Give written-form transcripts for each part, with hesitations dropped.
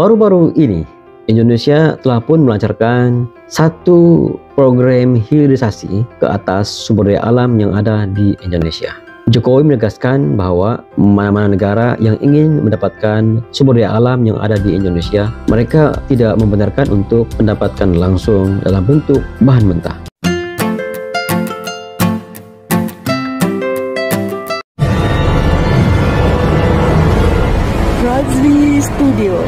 Baru-baru ini, Indonesia telah pun melancarkan satu program hilirisasi ke atas sumber daya alam yang ada di Indonesia. Jokowi menegaskan bahwa mana-mana negara yang ingin mendapatkan sumber daya alam yang ada di Indonesia, mereka tidak membenarkan untuk mendapatkan langsung dalam bentuk bahan mentah. Razli Studio.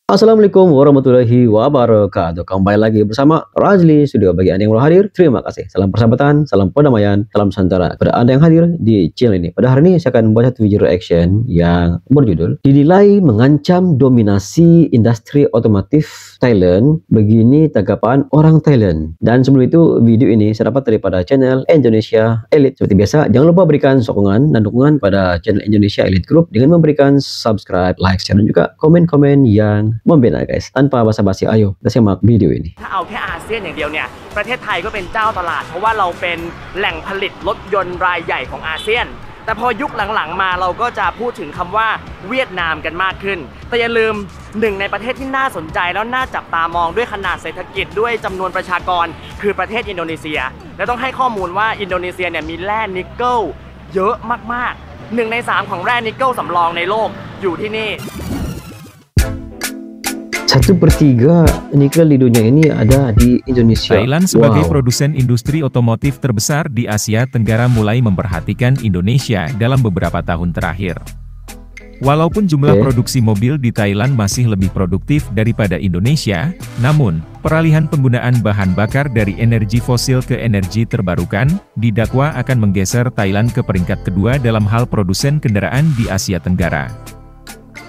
Assalamualaikum warahmatullahi wabarakatuh. Kembali lagi bersama Razli Studio. Bagi Anda yang belum hadir, terima kasih. Salam persahabatan, salam perdamaian, salam Nusantara kepada Anda yang hadir di channel ini. Pada hari ini saya akan membaca video reaction yang berjudul Dinilai Mengancam Dominasi Industri Otomotif Thailand, begini tanggapan orang Thailand. Dan sebelum itu, video ini saya dapat daripada channel Indonesia Elite. Seperti biasa, jangan lupa berikan sokongan dan dukungan pada channel Indonesia Elite Group dengan memberikan subscribe, like, share, dan juga komen-komen yang membina, guys. Tanpa basa-basi, ayo kita simak video ini. ถ้าเอาแค่อาเซียนอย่างเดียวเนี่ยประเทศไทยก็เป็นเจ้าตลาดเพราะว่าเราเป็นแหล่งผลิตรถยนต์รายใหญ่ของอาเซียนแต่พอยุคหลังๆมาเราก็จะพูดถึงคำว่าเวียดนามกันมากขึ้นแต่อย่าลืมหนึ่งในประเทศที่น่าสนใจแล้วน่าจับตามองด้วยขนาดเศรษฐกิจด้วยจำนวนประชากรคือประเทศอินโดนีเซียและต้องให้ข้อมูลว่าอินโดนีเซียเนี่ยมีแร่นิกเกิลเยอะมากๆ1 ใน 3ของแร่นิกเกิลสำรองในโลกอยู่ที่นี่1/3 nikel di dunia ini ada di Indonesia. Thailand sebagai produsen industri otomotif terbesar di Asia Tenggara mulai memperhatikan Indonesia dalam beberapa tahun terakhir. Walaupun jumlah produksi mobil di Thailand masih lebih produktif daripada Indonesia, namun, peralihan penggunaan bahan bakar dari energi fosil ke energi terbarukan, didakwa akan menggeser Thailand ke peringkat kedua dalam hal produsen kendaraan di Asia Tenggara.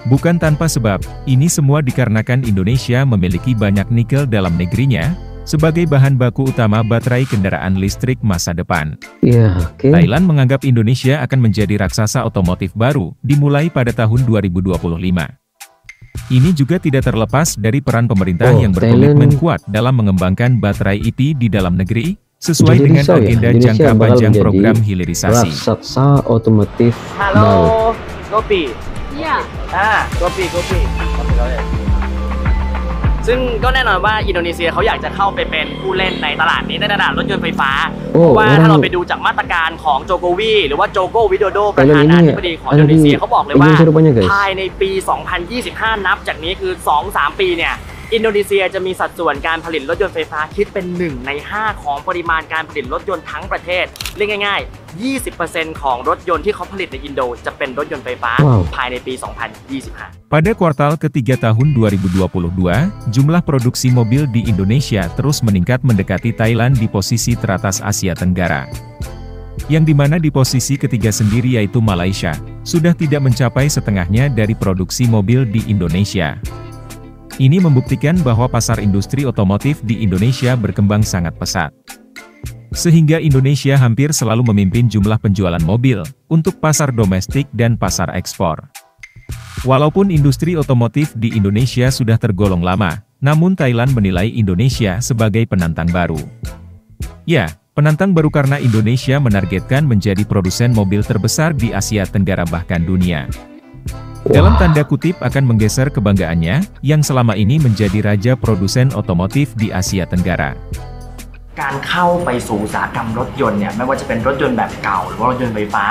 Bukan tanpa sebab, ini semua dikarenakan Indonesia memiliki banyak nikel dalam negerinya, sebagai bahan baku utama baterai kendaraan listrik masa depan. Thailand menganggap Indonesia akan menjadi raksasa otomotif baru, dimulai pada tahun 2025. Ini juga tidak terlepas dari peran pemerintah yang berkomitmen kuat dalam mengembangkan baterai EV di dalam negeri, sesuai dengan agenda jangka panjang program hilirisasi. Raksasa otomotif baru. Halo, Gopi. โกปีซึ่งก็แน่นอนว่าอินโดนีเซียเขาอยากจะเข้าไปเป็นผู้เล่นในตลาดนี้ในตลาดรถยนต์ไฟฟ้าเพราะว่าถ้าเราไปดูจากมาตรการของโจโกวีหรือว่าโจโกวิโดโดประธานาธิบดีของอินโดนีเซียเขาบอกเลยว่าภายในปี 2025 นับจากนี้คือ 2-3 ปีเนี่ยอินโดนีเซียจะมีสัดส่วนการผลิตรถยนต์ไฟฟ้าคิดเป็น1 ใน 5ของปริมาณการผลิตรถยนต์ทั้งประเทศเรียกง่ายๆ 20% ของรถยนต์ที่เขาผลิตในอินโดจะเป็นรถยนต์ไฟฟ้าภายในปี 2025. Pada kuartal ketiga tahun 2022, jumlah produksi mobil di Indonesia terus meningkat mendekati Thailand di posisi teratas Asia Tenggara. Yang dimana di posisi ketiga sendiri yaitu Malaysia, sudah tidak mencapai setengahnya dari produksi mobil di Indonesia. Ini membuktikan bahwa pasar industri otomotif di Indonesia berkembang sangat pesat. Sehingga Indonesia hampir selalu memimpin jumlah penjualan mobil, untuk pasar domestik dan pasar ekspor. Walaupun industri otomotif di Indonesia sudah tergolong lama, namun Thailand menilai Indonesia sebagai penantang baru. Ya, penantang baru karena Indonesia menargetkan menjadi produsen mobil terbesar di Asia Tenggara bahkan dunia. Dalam tanda kutip akan menggeser kebanggaannya, yang selama ini menjadi raja produsen otomotif di Asia Tenggara. การเข้าไปสู่อุตสาหกรรมรถยนต์เนี่ยไม่ว่าจะเป็นรถยนต์แบบเก่าหรือว่ารถยนต์ไฟฟ้า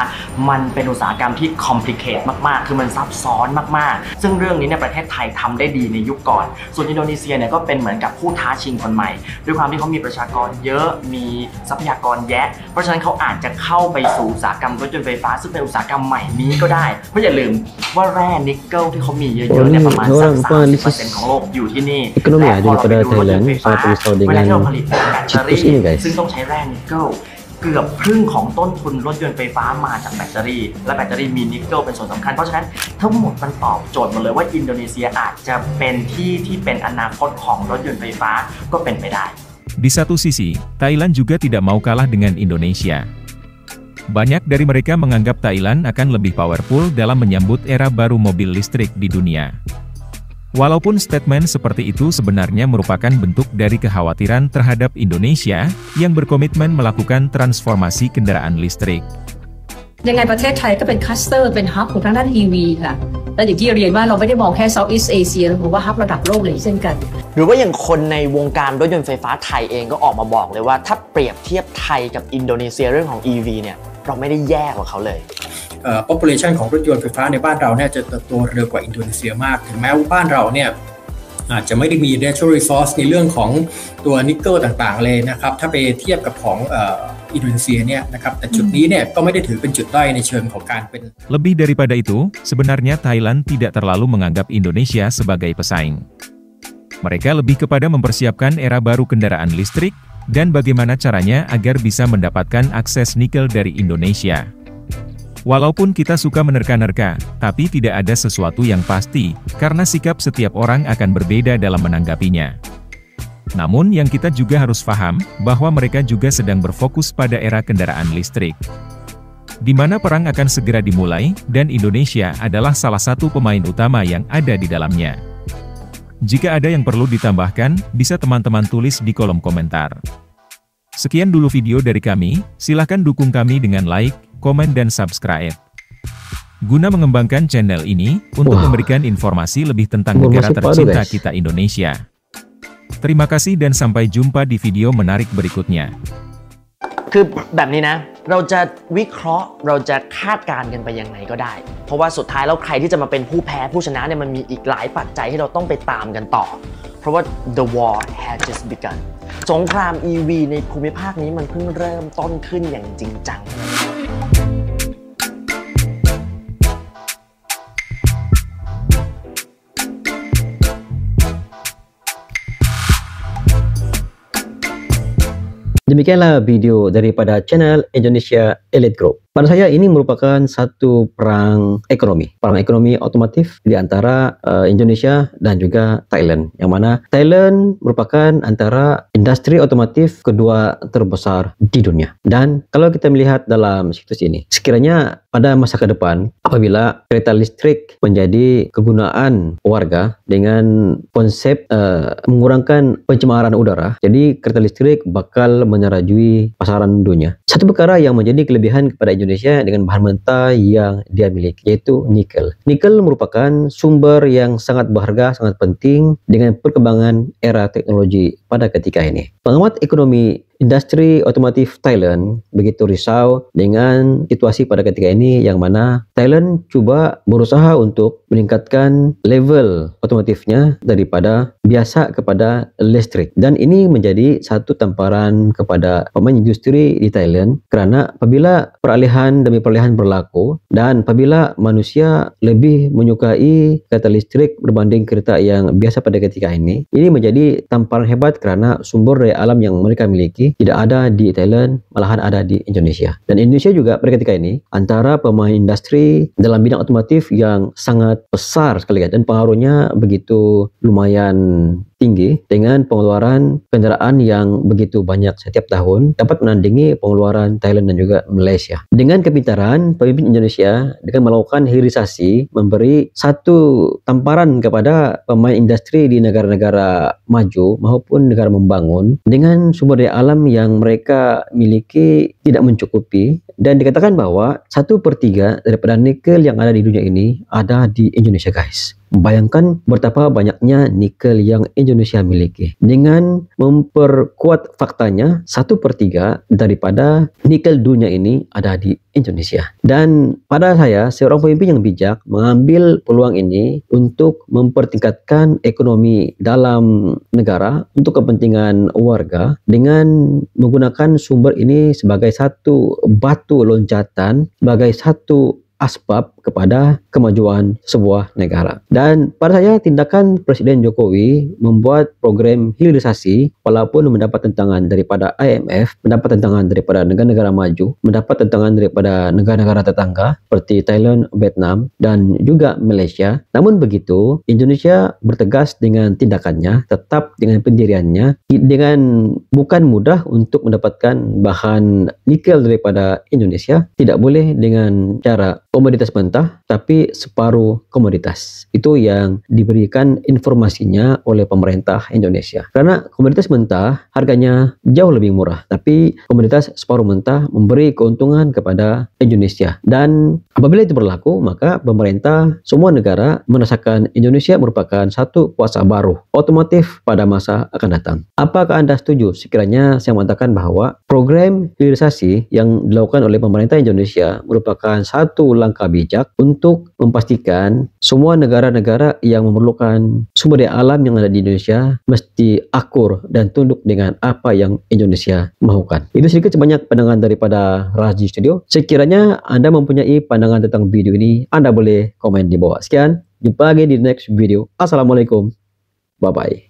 มันเป็นอุตสาหกรรมที่คอมพลีเคทมากๆคือมันซับซ้อนมากๆซึ่งเรื่องนี้เนี่ยประเทศไทยทำได้ดีในยุคก่อนส่วนอินโดนีเซียเนี่ยก็เป็นเหมือนกับผู้ท้าชิงคนใหม่ด้วยความที่เขามีประชากรเยอะมีทรัพยากรแยะเพราะฉะนั้นเขาอาจจะเข้าไปสู่อุตสาหกรรมรถยนต์ไฟฟ้าซึ่งเป็นอุตสาหกรรมใหม่นี้ก็ได้เพราะอย่าลืมว่าแร่นิกเกิลที่เขามีเยอะๆเนี่ยประมาณสัก 30% ของโลกอยู่ที่นี่และพอเราไปดูรถยนต์ไฟฟ้าเวลาที่เราผลิตแบตเตอรี่ซึ่งต้องใช้แร่นิกเกิลเกือบครึ่งของต้นทุนรถยนต์ไฟฟ้ามาจากแบตเตอรี่และแบตเตอรี่มีนิกเกิลเป็นส่วนสำคัญเพราะฉะนั้นทั้งหมดมันตอบโจทย์หมดเลยว่าอินโดนีเซียอาจจะเป็นที่เป็นอนาคตของรถยนต์ไฟฟ้าก็เป็นไปได้ Di satu sisi, Thailand juga tidak mau kalah dengan Indonesia. Banyak dari mereka menganggap Thailand akan lebih powerful dalam menyambut era baru mobil listrik di dunia. Walaupun statement seperti itu sebenarnya merupakan bentuk dari kekhawatiran terhadap Indonesia yang berkomitmen melakukan transformasi kendaraan listrik. ยังไงประเทศไทยก็เป็นคลัสเตอร์เป็นฮับของทางด้าน EV ค่ะและอย่างที่เรียนว่าเราไม่ได้มองแค่ Southeast Asia หรือว่าฮับระดับโลกเลยเช่นกัน หรือว่าอย่างคนในวงการรถยนต์ไฟฟ้าไทยเองก็ออกมาบอกเลยว่าถ้าเปรียบเทียบไทยกับอินโดนีเซียเรื่องของ EV เนี่ยเราไม่ได้แย่กว่าเขาเลย population ของรถยนต์ไฟฟ้าในบ้านเราเนี่ยจะเติบโตเร็วกว่าอินโดนีเซียมากถึงแม้ว่าบ้านเราเนี่ยอาจจะไม่ได้มี natural resource ในเรื่องของตัวนิกเกิลต่างๆเลยนะครับถ้าไปเทียบกับของอินโดนีเซียเนี่ยนะครับแต่จุดนี้เนี่ยก็ไม่ได้ถือเป็นจุดด้อยในเชิงของการเป็น Lebih daripada itu, sebenarnya Thailand tidak terlalu menganggap Indonesia sebagai pesaing. Mereka lebih kepada mempersiapkan era baru kendaraan listrik dan bagaimana caranya agar bisa mendapatkan akses nikel dari Indonesia. Walaupun kita suka menerka-nerka, tapi tidak ada sesuatu yang pasti, karena sikap setiap orang akan berbeda dalam menanggapinya. Namun yang kita juga harus paham, bahwa mereka juga sedang berfokus pada era kendaraan listrik. Di mana perang akan segera dimulai, dan Indonesia adalah salah satu pemain utama yang ada di dalamnya. Jika ada yang perlu ditambahkan, bisa teman-teman tulis di kolom komentar. Sekian dulu video dari kami, silahkan dukung kami dengan like, komen dan subscribe. Guna mengembangkan channel ini, untuk memberikan informasi lebih tentang negara tercinta kita Indonesia. Terima kasih dan sampai jumpa di video menarik berikutnya. คือแบบนี้นะเราจะวิเคราะห์เราจะคาดการณ์กันไปยังไงก็ได้เพราะว่าสุดท้ายแล้วใครที่จะมาเป็นผู้แพ้ผู้ชนะเนี่ยมันมีอีกหลายปัจจัยที่เราต้องไปตามกันต่อเพราะว่า the war has just begun สงคราม EV ในภูมิภาคนี้มันเพิ่งเริ่มต้นขึ้นอย่างจริงจังDemikianlah video daripada channel Indonesia Elite Group. Pada saya ini merupakan satu perang ekonomi otomotif di antara Indonesia dan juga Thailand. Yang mana Thailand merupakan antara industri otomotif kedua terbesar di dunia. Dan kalau kita melihat dalam situs ini, sekiranya pada masa ke depan apabila kereta listrik menjadi kegunaan warga dengan konsep mengurangkan pencemaran udara, jadi kereta listrik bakal menyerajui pasaran dunia. Satu perkara yang menjadi kelebihan kepada Indonesia dengan bahan mentah yang dia miliki, yaitu nikel. Nikel merupakan sumber yang sangat berharga, sangat penting dengan perkembangan era teknologi pada ketika ini. Pengamat ekonomi industri otomotif Thailand begitu risau dengan situasi pada ketika ini, yang mana Thailand coba berusaha untuk meningkatkan level otomotifnya daripada biasa kepada listrik, dan ini menjadi satu tamparan kepada pemain industri di Thailand, karena apabila peralihan demi peralihan berlaku dan apabila manusia lebih menyukai kereta listrik berbanding kereta yang biasa pada ketika ini menjadi tamparan hebat karena sumber daya alam yang mereka miliki tidak ada di Thailand, malahan ada di Indonesia. Dan Indonesia juga pada ketika ini antara pemain industri dalam bidang otomotif yang sangat besar sekali, dan pengaruhnya begitu lumayan tinggi dengan pengeluaran kendaraan yang begitu banyak setiap tahun, dapat menandingi pengeluaran Thailand dan juga Malaysia. Dengan kepintaran pemimpin Indonesia dengan melakukan hilirisasi, memberi satu tamparan kepada pemain industri di negara-negara maju maupun negara membangun dengan sumber daya alam yang mereka miliki tidak mencukupi, dan dikatakan bahwa 1/3 daripada nikel yang ada di dunia ini ada di Indonesia, guys. Bayangkan betapa banyaknya nikel yang Indonesia miliki. Dengan memperkuat faktanya, 1/3 daripada nikel dunia ini ada di Indonesia. Dan pada saya, seorang pemimpin yang bijak mengambil peluang ini untuk mempertingkatkan ekonomi dalam negara untuk kepentingan warga dengan menggunakan sumber ini sebagai satu batu loncatan, sebagai satu asbab kepada kemajuan sebuah negara. Dan pada saya, tindakan Presiden Jokowi membuat program hilirisasi walaupun mendapat tentangan daripada IMF, mendapat tentangan daripada negara-negara maju, mendapat tentangan daripada negara-negara tetangga seperti Thailand, Vietnam, dan juga Malaysia. Namun begitu, Indonesia bertegas dengan tindakannya, tetap dengan pendiriannya, dengan bukan mudah untuk mendapatkan bahan nikel daripada Indonesia, tidak boleh dengan cara komoditas mentah, tapi separuh komoditas. Itu yang diberikan informasinya oleh pemerintah Indonesia. Karena komoditas mentah harganya jauh lebih murah, tapi komoditas separuh mentah memberi keuntungan kepada Indonesia. Dan apabila itu berlaku, maka pemerintah semua negara merasakan Indonesia merupakan satu pasar baru otomotif pada masa akan datang. Apakah Anda setuju? Sekiranya saya mengatakan bahwa program hilirisasi yang dilakukan oleh pemerintah Indonesia merupakan satu langkah bijak untuk memastikan semua negara-negara yang memerlukan sumber daya alam yang ada di Indonesia mesti akur dan tunduk dengan apa yang Indonesia mahukan. Itu sedikit sebanyak pandangan daripada Raji Studio. Sekiranya Anda mempunyai pandangan tentang video ini, Anda boleh komen di bawah. Sekian, jumpa lagi di next video. Assalamualaikum. Bye-bye.